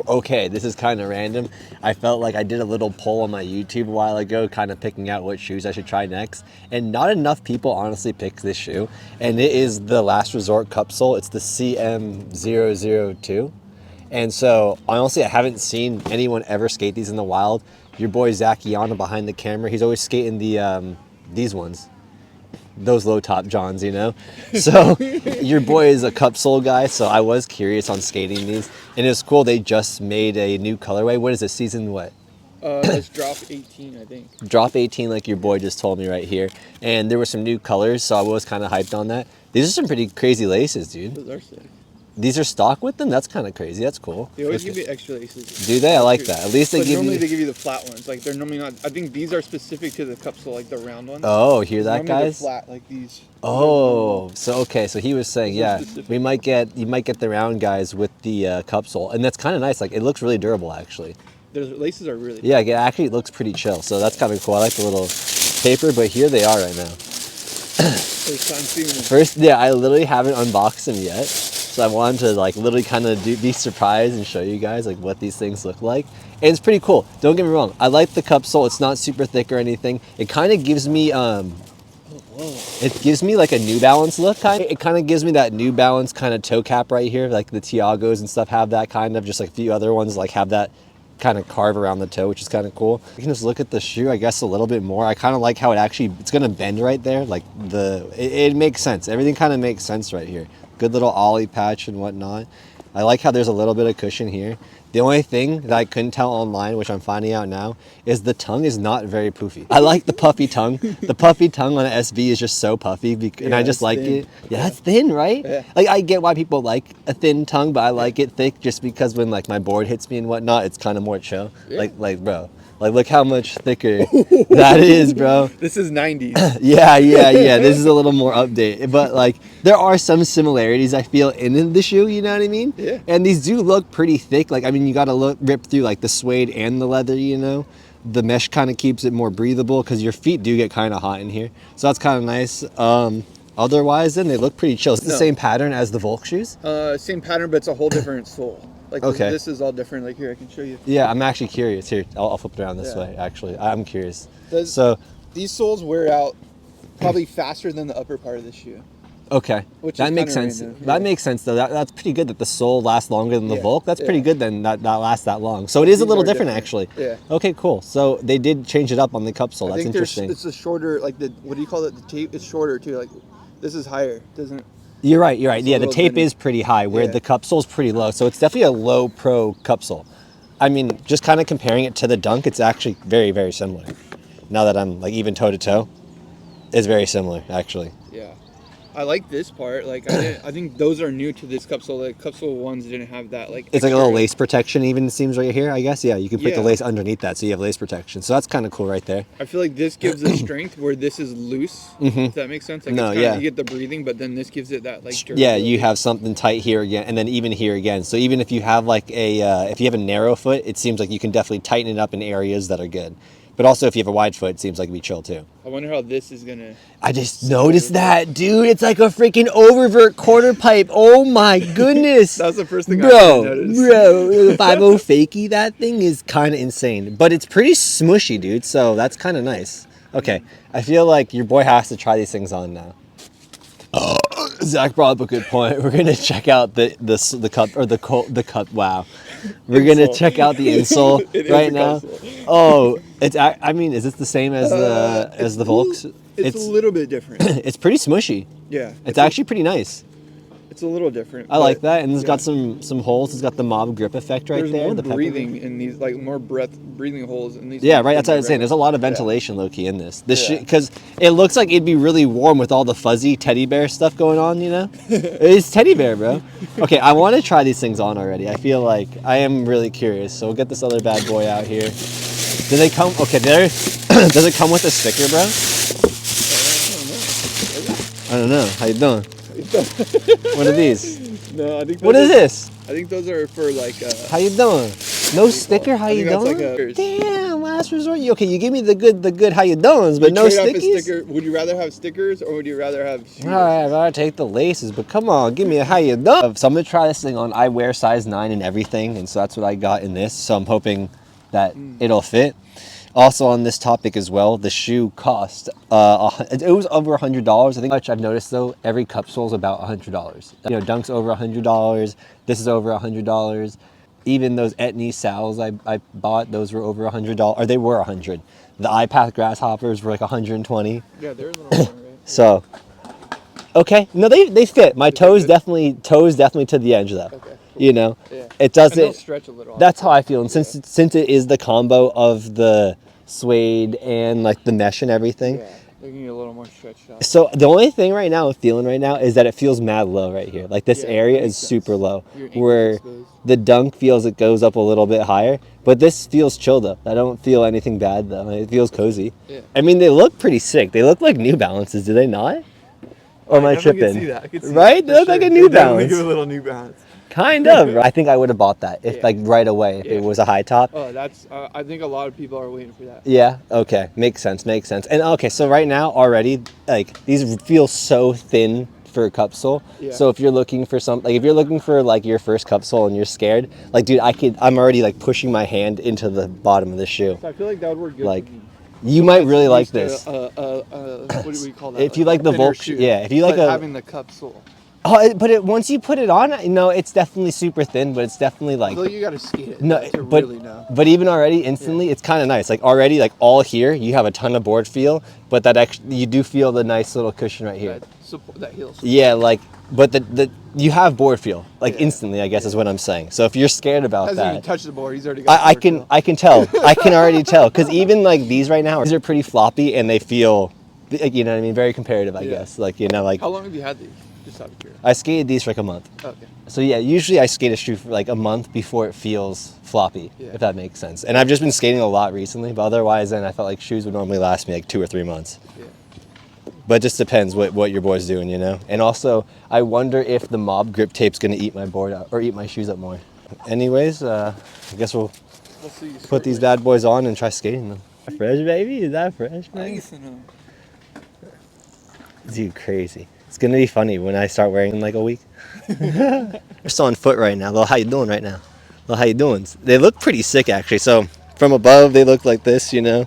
Okay, this is kind of random. I felt like I did a little poll on my YouTube a while ago, kind of picking out what shoes I should try next. And not enough people honestly picked this shoe. And it is the Last Resort Cupsole. It's the CM002. And so, honestly, I haven't seen anyone ever skate these in the wild. Your boy Zach Iana behind the camera, he's always skating the these ones. Those low top Johns, you know? So your boy is a Cupsole guy, so I was curious on skating these. And it's cool, they just made a new colorway. What is it, season what? It's drop 18, I think. Drop 18, like your boy just told me right here. And there were some new colors, so I was kind of hyped on that. These are some pretty crazy laces, dude. Those are sick. These are stock with them? That's kind of crazy. That's cool. They always give you extra laces. Do they? I like that. At least they give normally you... they give you the flat ones. Like, they're normally not... I think these are specific to the Cupsole, like the round ones. Oh, hear that, normally guys? They're flat, like these. Oh, so okay. So he was saying, yeah, you might get the round guys with the Cupsole. And that's kind of nice. Like, it looks really durable, actually. The laces are really... Yeah, it actually looks pretty chill. So that's kind of cool. I like the little paper, but here they are right now. First time seeing them. First, yeah, I literally haven't unboxed them yet. So I wanted to like literally kind of be surprised and show you guys like what these things look like. And it's pretty cool. Don't get me wrong. I like the Cupsole. It's not super thick or anything. It kind of gives me it gives me like a New Balance look. It kind of gives me that New Balance kind of toe cap right here. Like the Tiagos and stuff have that kind of, just like a few other ones like have that kind of carve around the toe, which is kind of cool. You can just look at the shoe, I guess, a little bit more. I kind of like how it's gonna bend right there. Like it makes sense. Everything kind of makes sense right here. Good little ollie patch and whatnot. I like how there's a little bit of cushion here. The only thing that I couldn't tell online, which I'm finding out now, is the tongue is not very poofy. I like the puffy tongue. The puffy tongue on an SB is just so puffy, and I just like it. Yeah, it's thin, right? Yeah. Like, I get why people like a thin tongue, but I like it thick just because when like my board hits me and whatnot, it's kind of more chill. Yeah. Like bro, like look how much thicker that is, bro. This is 90s. Yeah. This is a little more updated, but like there are some similarities I feel in the shoe. You know what I mean? Yeah. And these do look pretty thick. Like, I mean, you got to rip through like the suede and the leather. You know, the mesh kind of keeps it more breathable because your feet do get kind of hot in here. So that's kind of nice. Otherwise, then they look pretty chill. It's the same pattern as the Volk shoes. Same pattern, but it's a whole different sole. Like Okay. This is all different. Like here, I can show you. Yeah, I'm actually curious. Here, I'll flip it around this way. Actually, I'm curious. So These soles wear out probably faster than the upper part of the shoe. okay, Which that is makes kinda sense. random, That yeah. makes sense though. That's pretty good that the sole lasts longer than the Yeah, Volk. That's pretty yeah. good then that lasts that long. So it is a These little are different different. actually. Yeah. Okay, cool. So they did change it up on the Cupsole. I That's think interesting. it's a shorter, like the, what do you call it? The tape is shorter too. Like this is higher. Doesn't. You're right. Yeah, a the little tape thinner. is pretty high, where Yeah. the Cupsole's pretty low. So it's definitely a low pro Cupsole. I mean, just kind of comparing it to the Dunk, it's actually very, very similar. Now that I'm like even toe to toe, it's very similar actually. Yeah. I like this part. Like I think those are new to this Cupsole. Like Cupsole ones didn't have that. Like It's like a extra- little lace protection even, it seems right here, I guess. Yeah, you can put the Yeah. lace underneath that so you have lace protection. So that's kind of cool right there. I feel like this gives the strength where this is loose. If that makes sense. Like No, it's kinda, yeah. You get the breathing, but then this gives it that like. Yeah, you durability. have something tight here again, and then even here again. So even if you have like if you have a narrow foot, it seems like you can definitely tighten it up in areas that are good. But also if you have a wide foot, it seems like it'd be chill too. I wonder how this is gonna. I just noticed that, dude. It's like a freaking oververt quarter pipe. Oh my goodness. That was the first thing I Bro, noticed. the 5.0 fakie, that thing is kind of insane. But it's pretty smushy, dude, so that's kind of nice. Okay, I feel like your boy has to try these things on now. Zach brought up a good point. We're gonna check out the cup or the cup. Wow, we're gonna Insole. check out the insole It is right a now. Cupsole. Oh, I mean, is it the same as the Volks? It's a little bit different. It's pretty smushy. Yeah. It's actually pretty nice. It's a little different. I like but that, and it's yeah. got some holes. It's got the mob grip effect right There's there. more the pepper. breathing in these, like more breathing holes in these. Yeah, ones right. than That's what I was the saying. There's a lot of Yeah. ventilation, low key, in this. This Yeah. because it looks like it'd be really warm with all the fuzzy teddy bear stuff going on. You know, it's teddy bear, bro. Okay, I want to try these things on already. I feel like I am really curious. So we'll get this other bad boy out here. Do they come? Okay, there. Does it come with a sticker, bro? I don't know. How you doing? What are these? No, I think. What is this? I think those are for like. How you doing? No sticker, how you doing? Like Damn, last resort. Okay, you give me the good how you doing, but no stickies. Sticker. Would you rather have stickers or would you rather have shoe All right, I'd rather take the laces, but come on, give me a how you doing. So I'm gonna try this thing on. I wear size 9 and everything, and so that's what I got in this. So I'm hoping that it'll fit. Also on this topic as well, the shoe cost, it was over $100. I think much I've noticed though, every Cupsole is about $100. You know, Dunk's over $100. This is over $100. Even those Etnies Sals I bought, those were over $100, or they were $100. The iPath Grasshoppers were like $120. Yeah, they're a little more, right? So, okay, no, they fit. My toes definitely to the edge though. Okay. You know, it doesn't. And they'll stretch a little. That's how I feel, and since it is the combo of the suede and like the mesh and everything. Yeah, they're gonna get a little more stretched out. So the only thing right now I'm feeling right now is that it feels mad low right here. Like this area is super low, where the Dunk feels it goes up a little bit higher, but this feels chill though. I don't feel anything bad though. It feels cozy. Yeah. I mean, they look pretty sick. They look like New Balances, do they not? Or am I tripping? Right? They look like a New Balance. Do a little New Balance. Kind of. I think I would have bought that if like right away if it was a high top. Oh, that's. I think a lot of people are waiting for that. Yeah. Okay. Makes sense. And okay, so right now already, like these feel so thin for a Cupsole. Yeah. So if you're looking for if you're looking for like your first Cupsole and you're scared, like dude, I'm already like pushing my hand into the bottom of the shoe. So I feel like that would work good. Like, you might really like this. What do we call that? If you like the Volk, if you like having the Cupsole. Oh, but once you put it on, it's definitely super thin, but it's definitely like. Although you gotta skate it. No, but even already instantly, it's kind of nice. Like already, like all here, you have a ton of board feel, but that actually you do feel the nice little cushion right here. That heel support. Yeah, like, but you have board feel like instantly. I guess is what I'm saying. So if you're scared about that, even touched the board. He's already got. I can tell. I can already tell because even like these right now, these are pretty floppy and they feel, you know what I mean, very comparative. I guess like like. How long have you had these? Just out of curiosity. I skated these for like a month. Okay. So yeah, usually I skate a shoe for like a month before it feels floppy, if that makes sense. And I've just been skating a lot recently, but otherwise then I felt like shoes would normally last me like 2 or 3 months. Yeah. But it just depends what your boy's doing, you know? And also, I wonder if the Mob grip tape's gonna eat my board up, or eat my shoes up more. Anyways, I guess we'll put these bad boys on and try skating them. Fresh, baby? Is that fresh, man? Dude, crazy. It's gonna be funny when I start wearing them in like a week. They're still on foot right now. Little how you doing right now? Little how you doing? They look pretty sick actually. So from above they look like this, you know.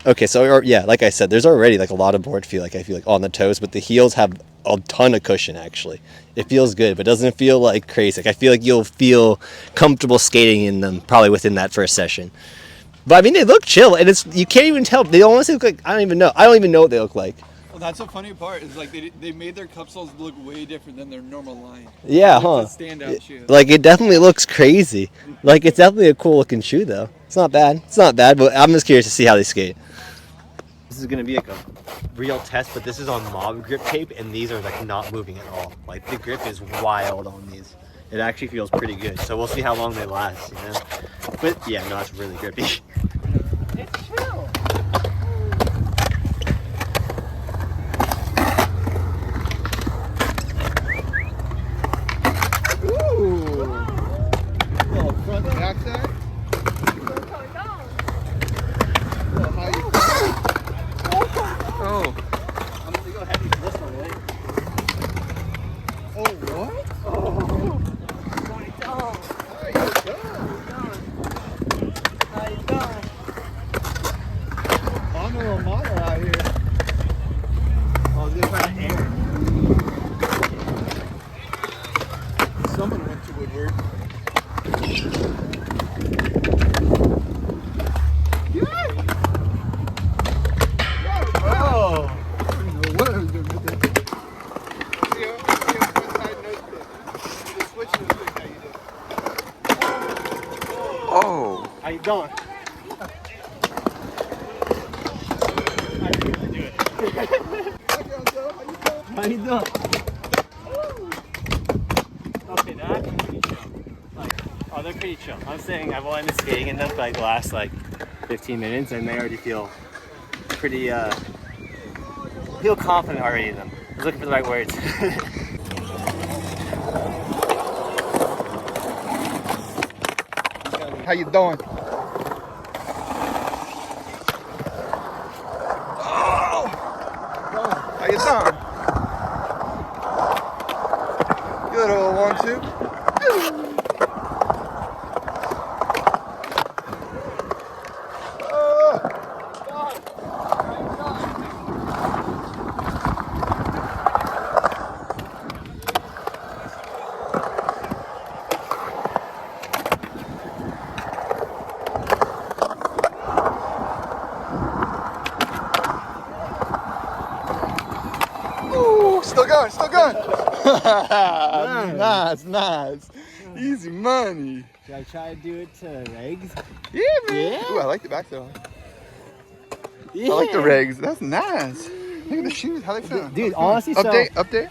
Okay, so yeah, like I said, there's already like a lot of board feel. Like I feel like on the toes, but the heels have a ton of cushion actually. It feels good, but doesn't feel like crazy. Like I feel like you'll feel comfortable skating in them probably within that first session. But I mean, they look chill, and you can't even tell. They almost look like I don't even know what they look like. Well, that's the funny part. Is like they made their Cupsoles look way different than their normal line. Yeah, It's a standout shoe. Like it definitely looks crazy. Like it's definitely a cool looking shoe though. It's not bad. But I'm just curious to see how they skate. This is gonna be like a real test, but this is on Mob grip tape, and these are like not moving at all. Like the grip is wild on these. It actually feels pretty good. So we'll see how long they last, you know. But yeah, no, it's really grippy. It's chill. Someone went to Woodward. Oh! I don't know what I was doing with that. See how side nose did. Just switch it quick how you did. Oh! How you doing? How you doing? Okay, they're actually pretty chill. They're pretty chill. I'm saying I've only been skating in them for like the last 15 minutes, and they already feel pretty feel confident already in them. I was looking for the right words. How you doing? Oh! How you doing? Good old 1-2. Still going, still going. Nice, nice. Easy money. Should I try to do it to regs? Yeah, man. Yeah. Ooh, I like the back though. Yeah. I like the regs. That's nice. Look at the shoes. How they feel? Dude, honestly, so update.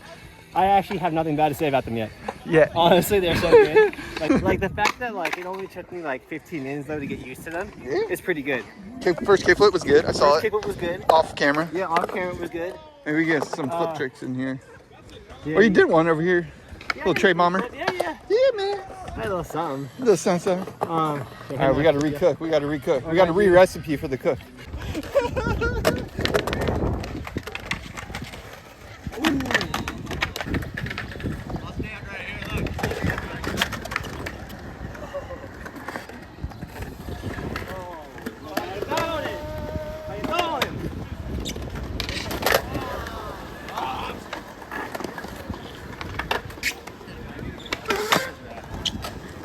I actually have nothing bad to say about them yet. Yeah. Honestly, they're so good. like the fact that like it only took me like 15 minutes though to get used to them is pretty good. First kickflip was good. I saw First it. kickflip was good. Off camera. Yeah, off camera was good. Maybe we get some flip tricks in here. Yeah, Oh, you did one over here. Yeah, Little tray bomber. Yeah, yeah. Yeah, man. I had a little something. Little something. All All right, we got to recook. We got to recook. We got to re-recipe for the cook.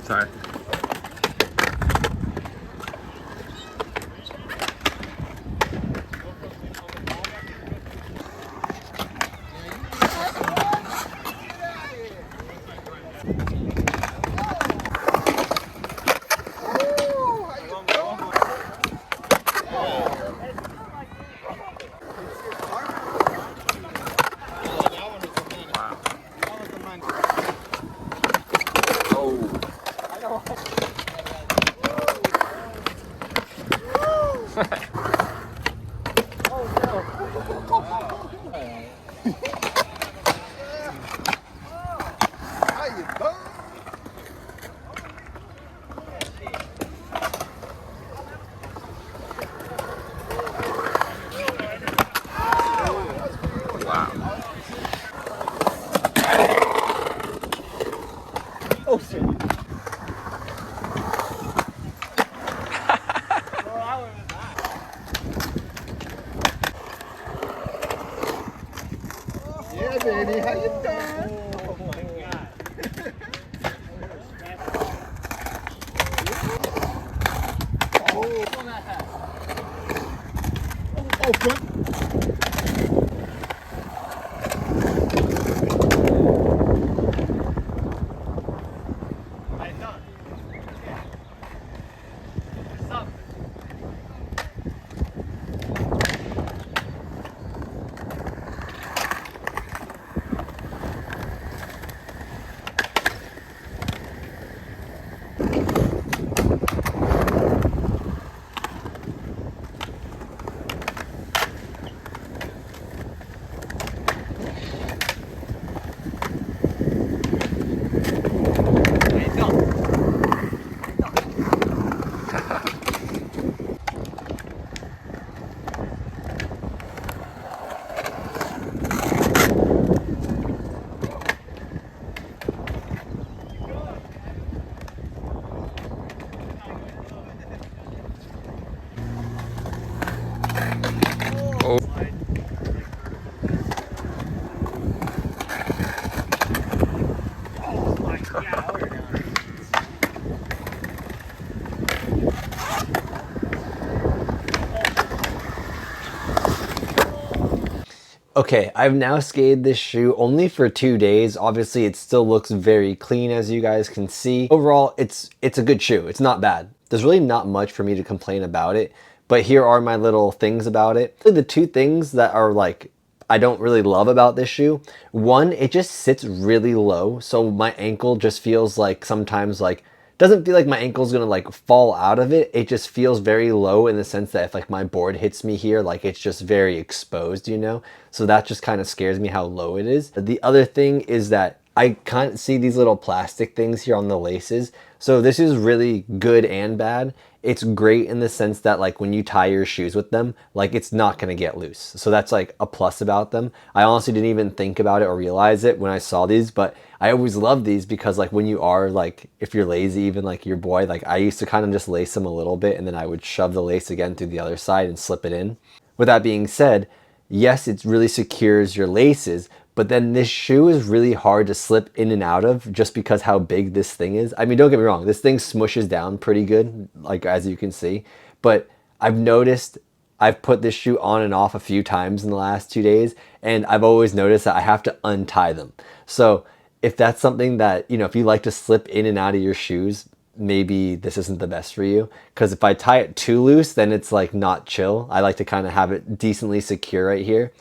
Sorry. Oh shit. Yeah, baby. How you doing? Oh my god. Oh, front. Okay, I've now skated this shoe only for 2 days. Obviously, it still looks very clean, as you guys can see. Overall, it's a good shoe. It's not bad. There's really not much for me to complain about it, but here are my little things about it. The two things that are like, I don't really love about this shoe. One, it just sits really low, so my ankle just feels like sometimes like, doesn't feel like my ankle's gonna like fall out of it. It just feels very low in the sense that if like my board hits me here, like it's just very exposed, you know? So that just kind of scares me how low it is. The other thing is that I can't see these little plastic things here on the laces. So this is really good and bad. It's great in the sense that like when you tie your shoes with them, like it's not gonna get loose. So that's like a plus about them. I honestly didn't even think about it or realize it when I saw these, but I always love these because like when you are like, if you're lazy, even like your boy, like I used to kind of just lace them a little bit and then I would shove the lace again through the other side and slip it in. With that being said, yes, it really secures your laces, but then this shoe is really hard to slip in and out of just because how big this thing is. I mean, don't get me wrong, this thing smushes down pretty good, like as you can see, but I've noticed I've put this shoe on and off a few times in the last 2 days, and I've always noticed that I have to untie them. So if that's something that, you know, if you like to slip in and out of your shoes, maybe this isn't the best for you. Because if I tie it too loose, then it's like not chill. I like to kind of have it decently secure right here.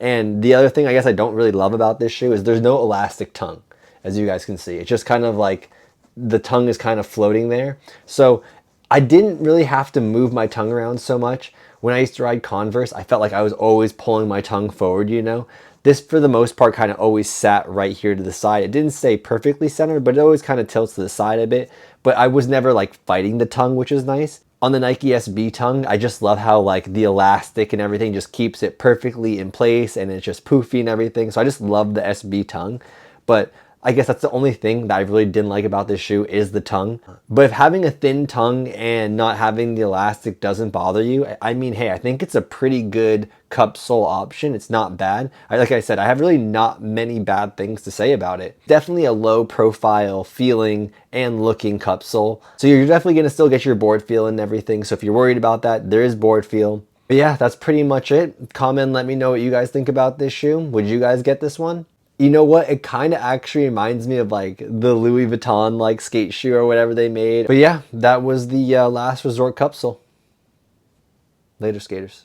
And the other thing I guess I don't really love about this shoe is there's no elastic tongue, as you guys can see. It's just kind of like the tongue is kind of floating there. So I didn't really have to move my tongue around so much. When I used to ride Converse, I felt like I was always pulling my tongue forward, you know? This, for the most part, kind of always sat right here to the side. It didn't stay perfectly centered, but it always kind of tilts to the side a bit. But I was never like fighting the tongue, which is nice. On the Nike SB tongue, I just love how like the elastic and everything just keeps it perfectly in place and it's just poofy and everything. So I just love the SB tongue. But I guess that's the only thing that I really didn't like about this shoe is the tongue. But if having a thin tongue and not having the elastic doesn't bother you, I mean, hey, I think it's a pretty good Cupsole option. It's not bad. Like I said, I have really not many bad things to say about it. Definitely a low profile feeling and looking Cupsole. So you're definitely gonna still get your board feel and everything. So if you're worried about that, there is board feel. But yeah, that's pretty much it. Comment, let me know what you guys think about this shoe. Would you guys get this one? You know what? It kind of actually reminds me of like the Louis Vuitton like skate shoe or whatever they made. But yeah, that was the Last Resort Cupsole. Later, skaters.